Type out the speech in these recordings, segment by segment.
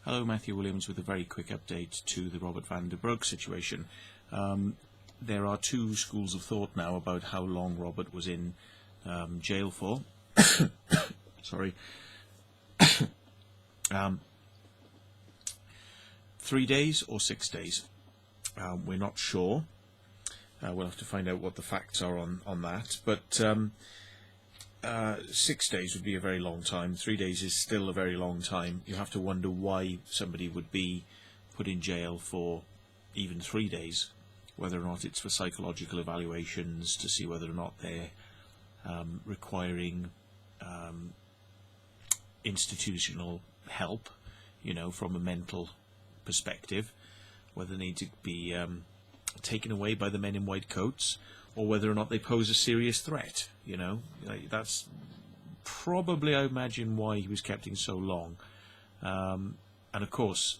Hello, Matthew Williams with a very quick update to the Robbert van der Broeke situation. There are two schools of thought now about how long Robbert was in jail for. Sorry. 3 days or 6 days. We're not sure. We'll have to find out what the facts are on that. But 6 days would be a very long time. 3 days is still a very long time. You have to wonder why somebody would be put in jail for even 3 days, whether or not it's for psychological evaluations to see whether or not they're requiring institutional help, you know, from a mental perspective, whether they need to be taken away by the men in white coats, or whether or not they pose a serious threat. You know, that's probably, I imagine, why he was kept in so long. And of course,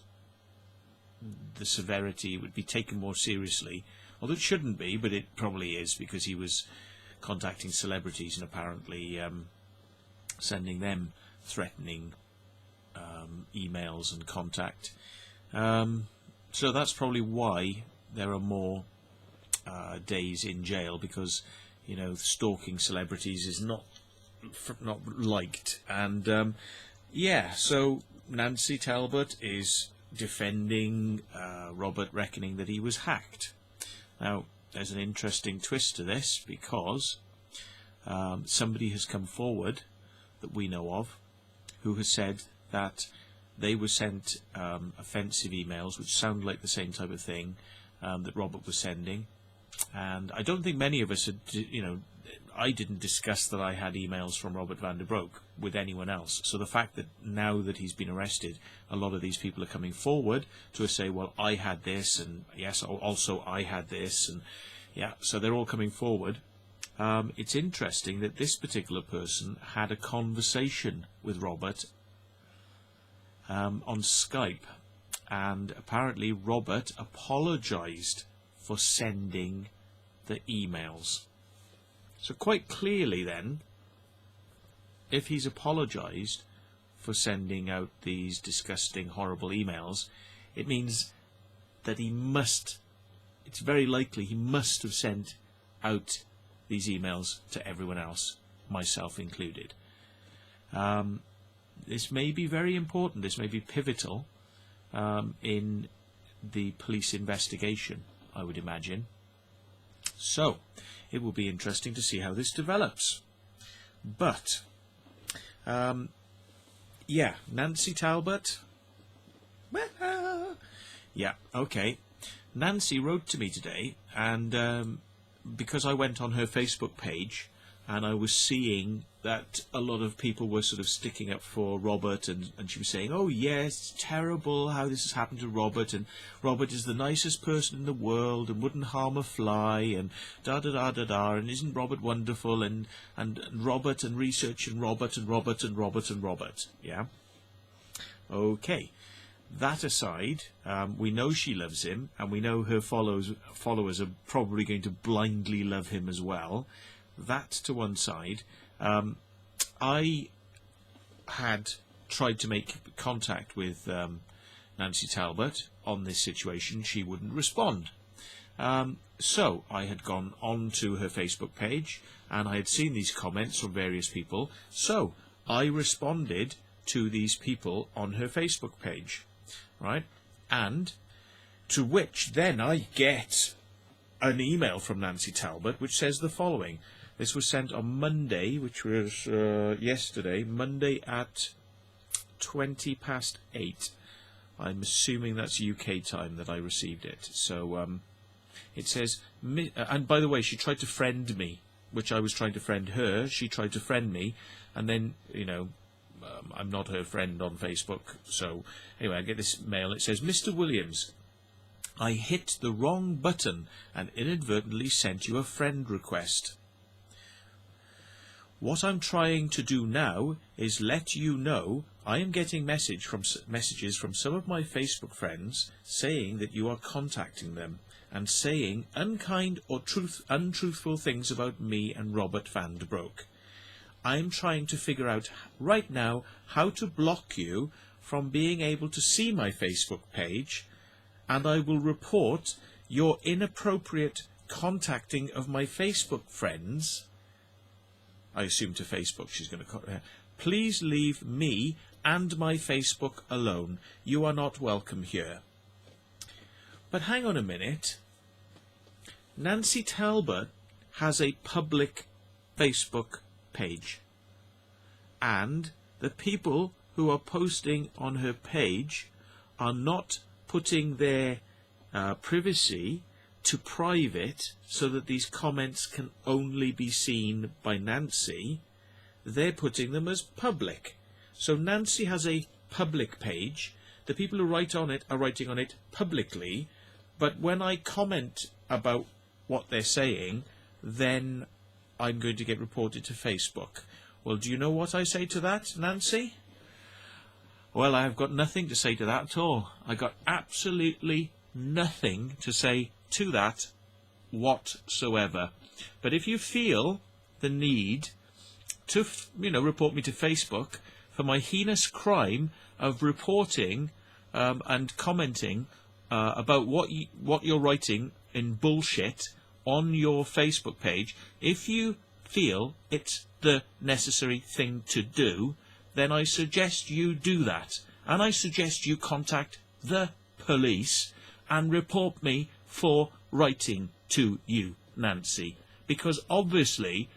the severity would be taken more seriously, although it shouldn't be, but it probably is, because he was contacting celebrities and apparently sending them threatening emails and contact. So that's probably why there are more days in jail, because, you know, stalking celebrities is not liked. And yeah, so Nancy Talbott is defending Robbert, reckoning that he was hacked. Now, there's an interesting twist to this, because somebody has come forward that we know of who has said that they were sent offensive emails which sound like the same type of thing that Robbert was sending. And I don't think many of us had, you know, I didn't discuss that I had emails from Robbert van der Broeke with anyone else. So the fact that now that he's been arrested, a lot of these people are coming forward to say, well, I had this, and yes, also I had this, and yeah, so they're all coming forward. It's interesting that this particular person had a conversation with Robbert on Skype, and apparently Robbert apologised for sending the emails. So quite clearly then, if he's apologised for sending out these disgusting, horrible emails, it means that he must, it's very likely he must have sent out these emails to everyone else, myself included. This may be very important, this may be pivotal in the police investigation, I would imagine. So, it will be interesting to see how this develops. But, yeah, Nancy Talbott. Yeah, okay. Nancy wrote to me today, and because I went on her Facebook page, and I was seeing that a lot of people were sort of sticking up for Robbert, and she was saying, oh yes, it's terrible how this has happened to Robbert, and Robbert is the nicest person in the world and wouldn't harm a fly, and da-da-da-da-da, and isn't Robbert wonderful, and Robbert and research and Robbert and Robbert and Robbert and Robbert, yeah? Okay. That aside, we know she loves him, and we know her followers are probably going to blindly love him as well. That to one side. I had tried to make contact with Nancy Talbott on this situation. She wouldn't respond. So I had gone on to her Facebook page, and I had seen these comments from various people. So I responded to these people on her Facebook page, right? And to which then I get an email from Nancy Talbott which says the following. This was sent on Monday, which was yesterday, Monday at 8:20. I'm assuming that's UK time that I received it. So it says, and by the way, she tried to friend me, which I was trying to friend her. She tried to friend me, and then, you know, I'm not her friend on Facebook. So anyway, I get this mail. It says, Mr. Williams, I hit the wrong button and inadvertently sent you a friend request. What I'm trying to do now is let you know I am getting messages from some of my Facebook friends saying that you are contacting them and saying unkind or untruthful things about me and Robbert van der Broeke. I'm trying to figure out right now how to block you from being able to see my Facebook page, and I will report your inappropriate contacting of my Facebook friends. I assume to Facebook she's going to... Please leave me and my Facebook alone. You are not welcome here. But hang on a minute. Nancy Talbott has a public Facebook page. And the people who are posting on her page are not putting their privacy to private so that these comments can only be seen by Nancy. They're putting them as public. So Nancy has a public page. The people who write on it are writing on it publicly. But when I comment about what they're saying, then I'm going to get reported to Facebook. Well, do you know what I say to that, Nancy? Well, I have got nothing to say to that at all. I got absolutely nothing to say to that whatsoever. But if you feel the need to, report me to Facebook for my heinous crime of reporting and commenting about what you're writing in bullshit on your Facebook page, if you feel it's the necessary thing to do, then I suggest you do that. And I suggest you contact the police and report me for writing to you, Nancy. Because obviously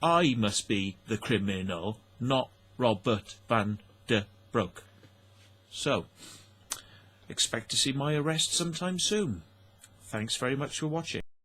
I must be the criminal, not Robbert van der Broeke. So, expect to see my arrest sometime soon. Thanks very much for watching.